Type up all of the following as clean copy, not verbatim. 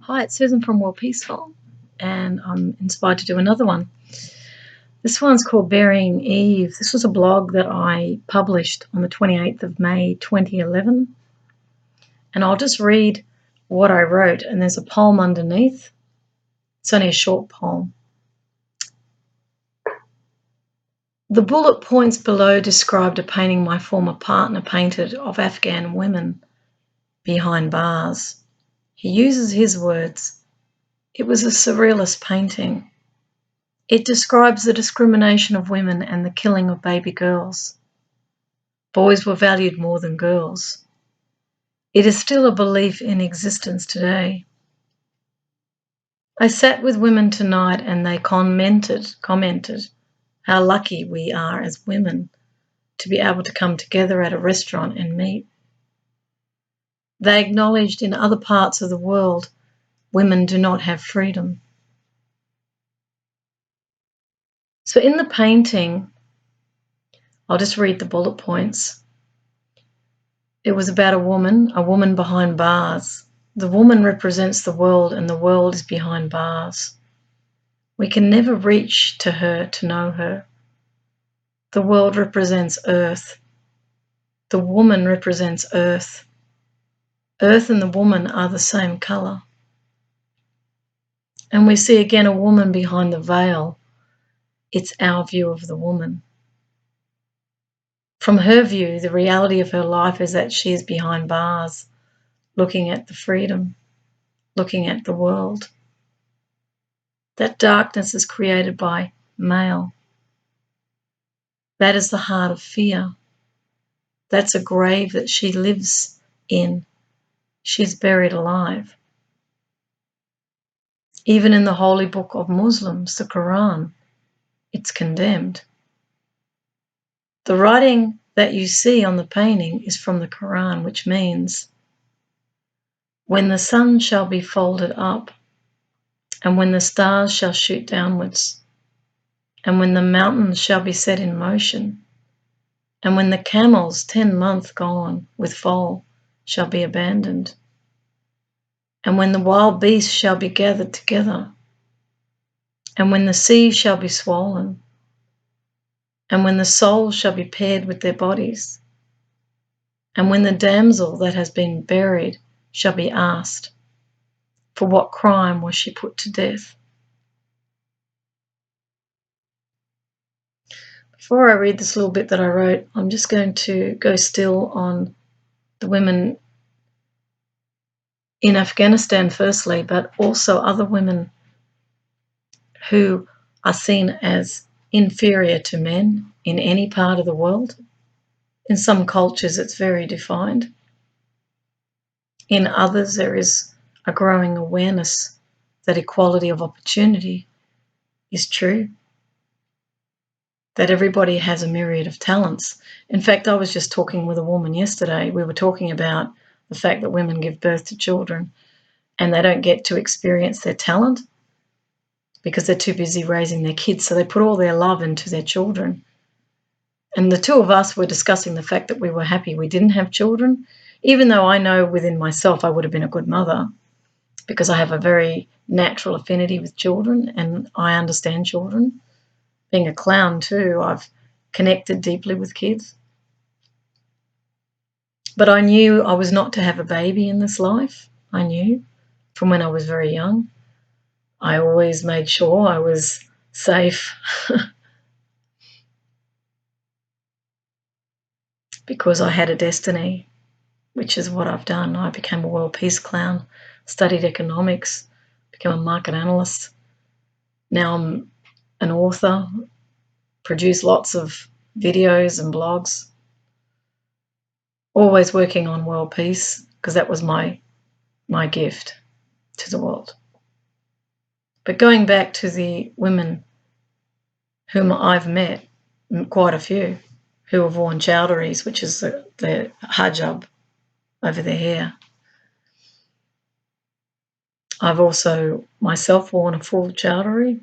Hi, it's Susan from World Peaceful, and I'm inspired to do another one. This one's called Burying Eve. This was a blog that I published on the 28th of May 2011, and I'll just read what I wrote, and there's a poem underneath. It's only a short poem. The bullet points below described a painting my former partner painted of Afghan women behind bars. He uses his words. It was a surrealist painting. It describes the discrimination of women and the killing of baby girls. Boys were valued more than girls. It is still a belief in existence today. I sat with women tonight and they commented how lucky we are as women to be able to come together at a restaurant and meet. They acknowledged in other parts of the world women do not have freedom. So in the painting, I'll just read the bullet points. It was about a woman behind bars. The woman represents the world and the world is behind bars. We can never reach to her to know her. The world represents earth. The woman represents earth. Earth and the woman are the same colour. And we see again a woman behind the veil. It's our view of the woman. From her view, the reality of her life is that she is behind bars, looking at the freedom, looking at the world. That darkness is created by male. That is the heart of fear. That's a grave that she lives in. She's buried alive. Even in the holy book of Muslims, the Quran, it's condemned. The writing that you see on the painting is from the Quran, which means, when the sun shall be folded up, and when the stars shall shoot downwards, and when the mountains shall be set in motion, and when the camels 10 months gone with foal shall be abandoned, and when the wild beasts shall be gathered together, and when the sea shall be swollen, and when the souls shall be paired with their bodies, and when the damsel that has been buried shall be asked, for what crime was she put to death? Before I read this little bit that I wrote, I'm just going to go still on the women in Afghanistan firstly, but also other women who are seen as inferior to men in any part of the world. In some cultures, it's very defined. In others, there is a growing awareness that equality of opportunity is true, that everybody has a myriad of talents. In fact, I was just talking with a woman yesterday. We were talking about the fact that women give birth to children and they don't get to experience their talent because they're too busy raising their kids. So they put all their love into their children. And the two of us were discussing the fact that we were happy we didn't have children, even though I know within myself I would have been a good mother because I have a very natural affinity with children and I understand children. Being a clown too, I've connected deeply with kids. But I knew I was not to have a baby in this life. I knew from when I was very young. I always made sure I was safe because I had a destiny, which is what I've done. I became a world peace clown, studied economics, became a market analyst. Now I'm an author, produce lots of videos and blogs, always working on world peace because that was my gift to the world. But going back to the women whom I've met, quite a few, who have worn chowdhuries, which is the hijab over their hair. I've also myself worn a full chowdhury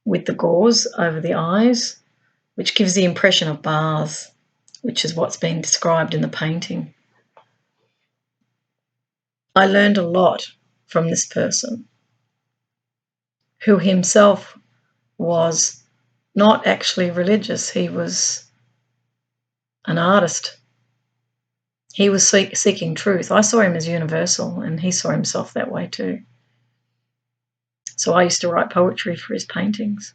with the gauze over the eyes, which gives the impression of bars, which is what's been described in the painting. I learned a lot from this person who himself was not actually religious. He was an artist. He was seeking truth. I saw him as universal, and he saw himself that way too. So I used to write poetry for his paintings,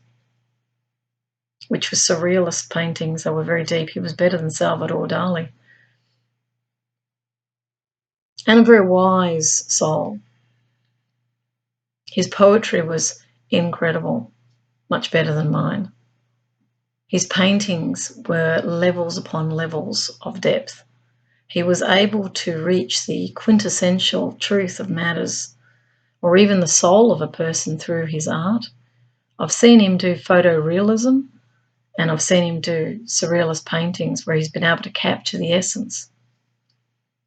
which were surrealist paintings. They were very deep. He was better than Salvador Dali. And a very wise soul. His poetry was incredible, much better than mine. His paintings were levels upon levels of depth. He was able to reach the quintessential truth of matters, or even the soul of a person through his art. I've seen him do photorealism, and I've seen him do surrealist paintings where he's been able to capture the essence.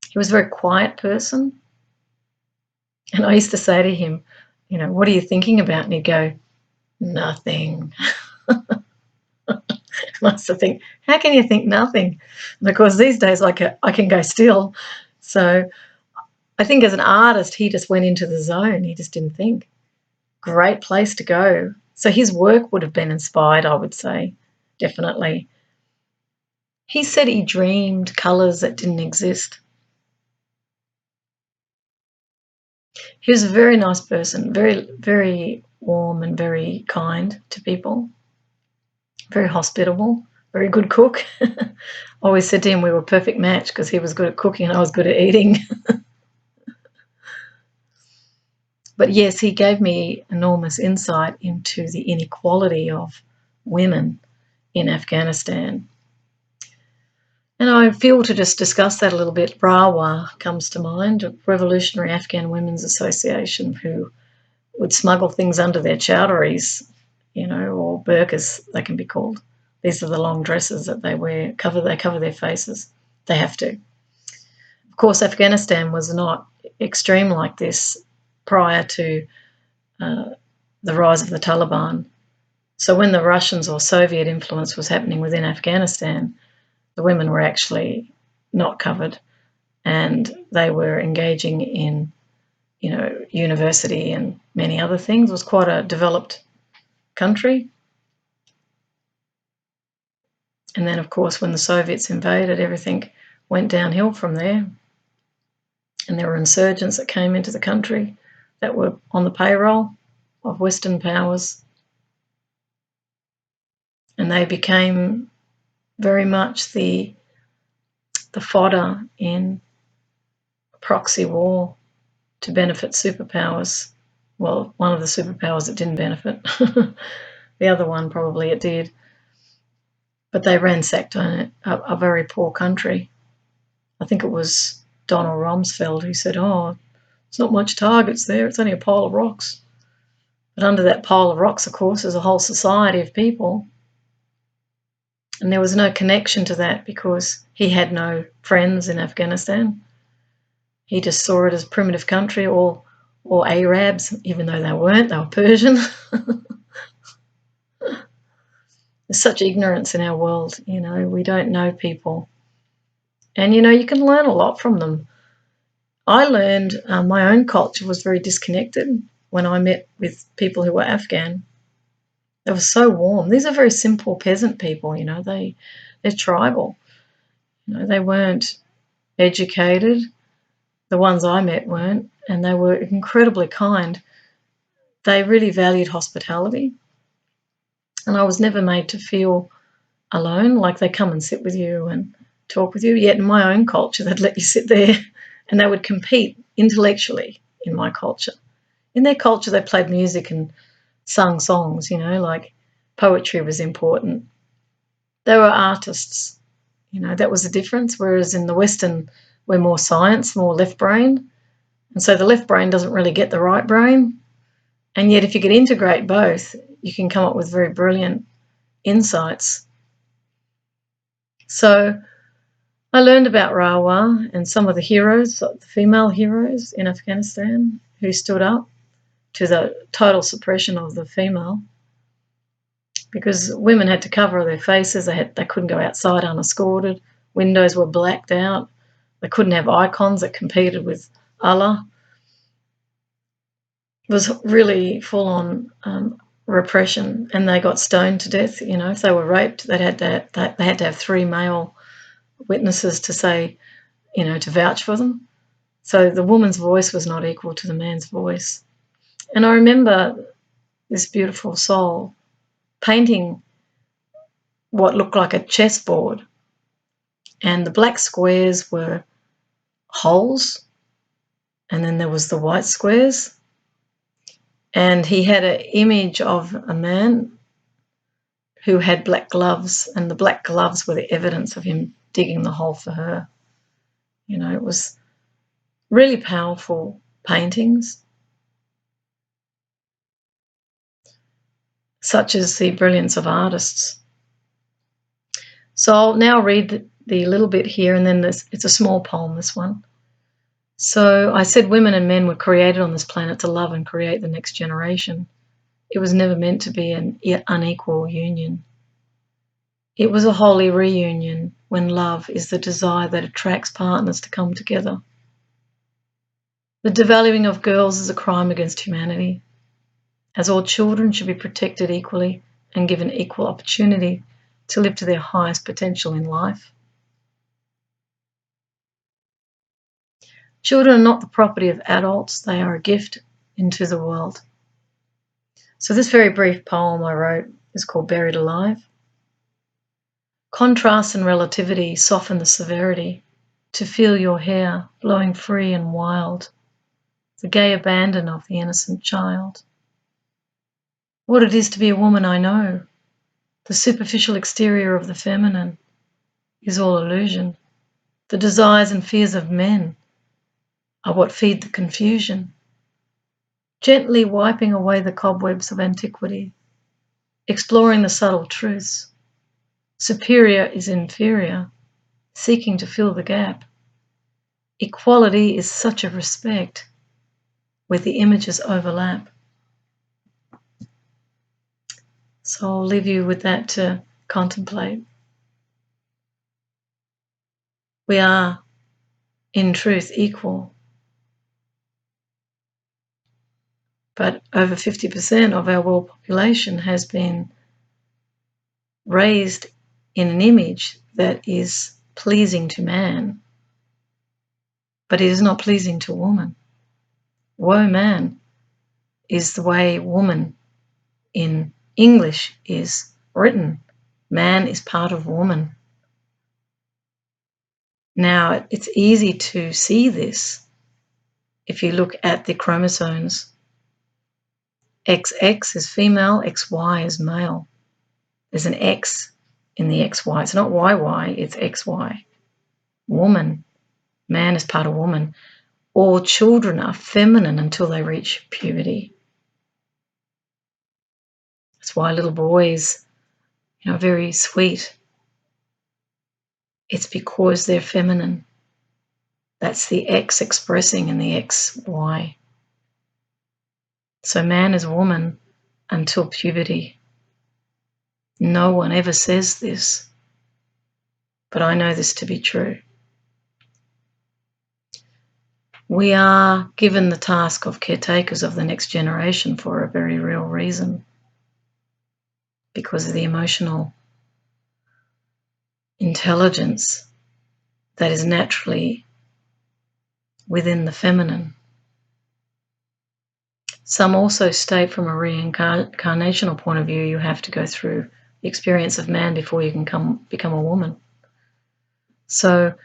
He was a very quiet person. And I used to say to him, what are you thinking about? And he'd go, nothing. I used to think, how can you think nothing? Because these days I can go still. So I think as an artist, he just went into the zone. He just didn't think. Great place to go. So his work would have been inspired, I would say, definitely. He said he dreamed colours that didn't exist. He was a very nice person, very, very warm and very kind to people, very hospitable, very good cook. I always said to him we were a perfect match because he was good at cooking and I was good at eating. But yes, he gave me enormous insight into the inequality of women in Afghanistan. And I feel to just discuss that a little bit. RAWA comes to mind, a Revolutionary Afghan Women's Association, who would smuggle things under their chowdhuries, or burqas, they can be called. These are the long dresses that they wear. They cover their faces. They have to. Of course, Afghanistan was not extreme like this prior to the rise of the Taliban. So when the Russians or Soviet influence was happening within Afghanistan, the women were actually not covered, and they were engaging in, university and many other things. It was quite a developed country. And then, of course, when the Soviets invaded, everything went downhill from there. And there were insurgents that came into the country that were on the payroll of Western powers. And they became very much the fodder in proxy war to benefit superpowers. Well, one of the superpowers that didn't benefit. The other one probably it did. But they ransacked a very poor country. I think it was Donald Rumsfeld who said, it's not much targets there, it's only a pile of rocks. But under that pile of rocks, of course, is a whole society of people. And there was no connection to that because he had no friends in Afghanistan. He just saw it as a primitive country, or Arabs, even though they weren't, they were Persian. There's such ignorance in our world, we don't know people. And, you can learn a lot from them. I learned my own culture was very disconnected when I met with people who were Afghan. They were so warm. These are very simple peasant people, they're tribal. They weren't educated. The ones I met weren't, and they were incredibly kind. They really valued hospitality. And I was never made to feel alone, like they come and sit with you and talk with you. Yet in my own culture, they'd let you sit there and they would compete intellectually in my culture. In their culture, they played music and sung songs, like poetry was important. They were artists, that was the difference. Whereas in the Western, we're more science, more left brain. And so the left brain doesn't really get the right brain. And yet if you could integrate both, you can come up with very brilliant insights. So I learned about Rawa and some of the heroes, the female heroes in Afghanistan who stood up to the total suppression of the female, because women had to cover their faces. They couldn't go outside unescorted. Windows were blacked out. They couldn't have icons that competed with Allah. was really full on repression, and they got stoned to death. You know, if they were raped, they had to have 3 male witnesses to say, you know, to vouch for them. So the woman's voice was not equal to the man's voice. And I remember this beautiful soul painting what looked like a chessboard, and the black squares were holes, and then there was the white squares, and he had an image of a man who had black gloves, and the black gloves were the evidence of him digging the hole for her. You know, it was really powerful paintings, such as the brilliance of artists. So I'll now read the little bit here, and then it's a small poem, this one. So I said women and men were created on this planet to love and create the next generation. It was never meant to be an unequal union. It was a holy reunion when love is the desire that attracts partners to come together. The devaluing of girls is a crime against humanity, as all children should be protected equally and given equal opportunity to live to their highest potential in life. Children are not the property of adults, they are a gift into the world. So this very brief poem I wrote is called Buried Alive. Contrast and relativity soften the severity, to feel your hair blowing free and wild, the gay abandon of the innocent child. What it is to be a woman I know, the superficial exterior of the feminine is all illusion. The desires and fears of men are what feed the confusion, gently wiping away the cobwebs of antiquity, exploring the subtle truths. Superior is inferior, seeking to fill the gap. Equality is such a respect where the images overlap. So I'll leave you with that to contemplate. We are, in truth, equal, but over 50% of our world population has been raised in an image that is pleasing to man, but it is not pleasing to woman. Woe man is the way woman in English is written. Man is part of woman. Now, it's easy to see this if you look at the chromosomes. XX is female, XY is male. There's an X in the XY. It's not YY, it's XY. Woman, man is part of woman. All children are feminine until they reach puberty. That's why little boys, are very sweet. It's because they're feminine. That's the X expressing in the XY. So man is woman until puberty. No one ever says this, but I know this to be true. We are given the task of caretakers of the next generation for a very real reason, because of the emotional intelligence that is naturally within the feminine. Some also state from a reincarnational point of view, you have to go through the experience of man before you can become a woman. So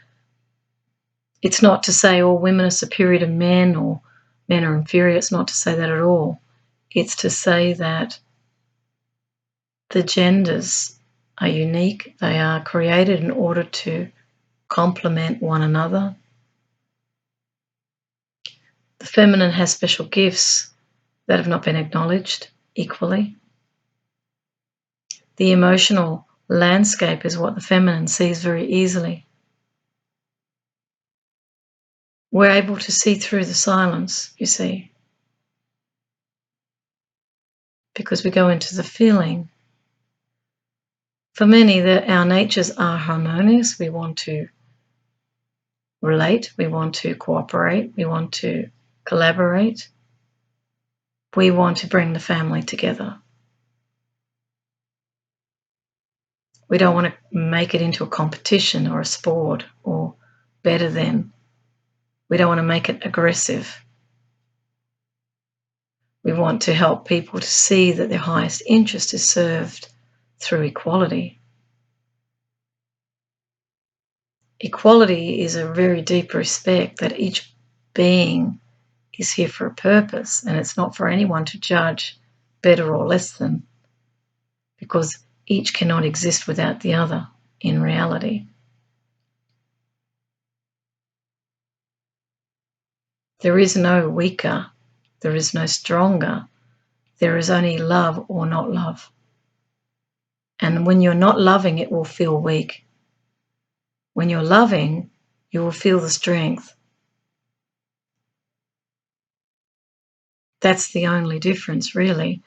it's not to say all women are superior to men or men are inferior. It's not to say that at all. It's to say that the genders are unique. They are created in order to complement one another. The feminine has special gifts that have not been acknowledged equally. The emotional landscape is what the feminine sees very easily. We're able to see through the silence, you see, because we go into the feeling. For many, our natures are harmonious. We want to relate, we want to cooperate, we want to collaborate. We want to bring the family together. We don't want to make it into a competition or a sport or better than. We don't want to make it aggressive. We want to help people to see that their highest interest is served through equality. Equality is a very deep respect that each being is here for a purpose, and it's not for anyone to judge better or less than, because each cannot exist without the other in reality. There is no weaker, there is no stronger, there is only love or not love. And when you're not loving, it will feel weak. When you're loving, you will feel the strength. That's the only difference, really,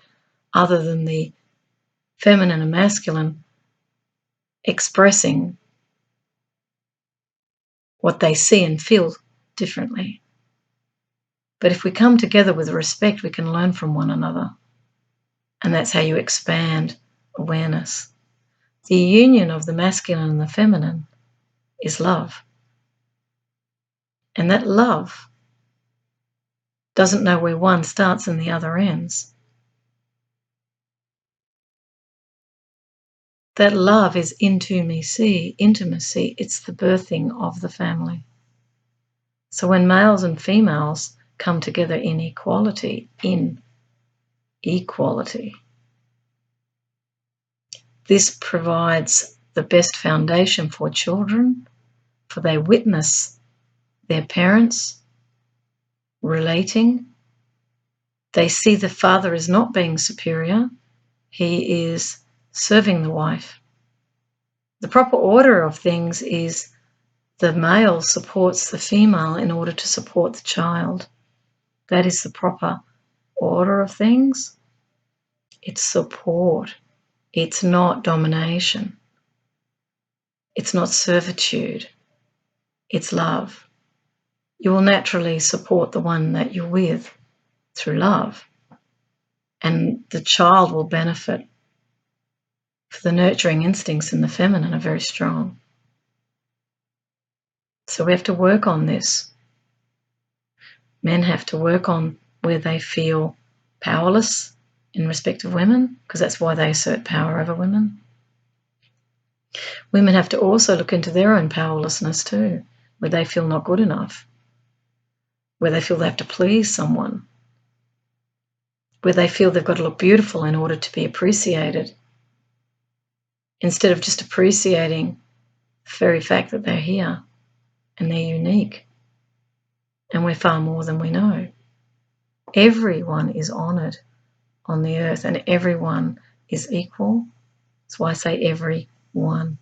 other than the feminine and masculine expressing what they see and feel differently. But if we come together with respect, we can learn from one another. And that's how you expand awareness. The union of the masculine and the feminine is love. And that love doesn't know where one starts and the other ends. That love is intimacy. It's the birthing of the family. So when males and females come together in equality, this provides the best foundation for children, for they witness their parents relating. They see the father as not being superior. He is serving the wife. The proper order of things is the male supports the female in order to support the child. That is the proper order of things. It's support. It's not domination. It's not servitude. It's love. You will naturally support the one that you're with through love, and the child will benefit. For the nurturing instincts in the feminine are very strong. So we have to work on this. Men have to work on where they feel powerless in respect of women, because that's why they assert power over women. Women have to also look into their own powerlessness too, where they feel not good enough, where they feel they have to please someone, where they feel they've got to look beautiful in order to be appreciated, instead of just appreciating the very fact that they're here and they're unique and we're far more than we know. Everyone is honoured on the earth and everyone is equal. That's why I say everyone.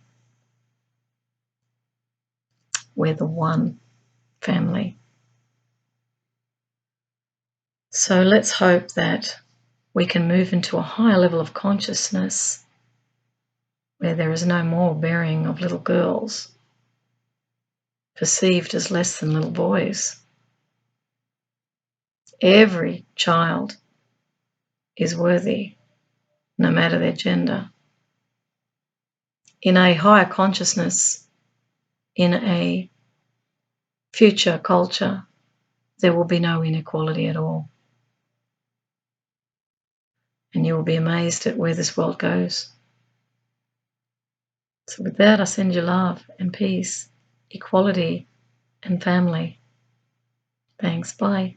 We're the one family. So let's hope that we can move into a higher level of consciousness where there is no more burying of little girls perceived as less than little boys. Every child is worthy, no matter their gender. In a higher consciousness, in a future culture, there will be no inequality at all. And you will be amazed at where this world goes. So with that, I send you love and peace, equality and family. Thanks. Bye.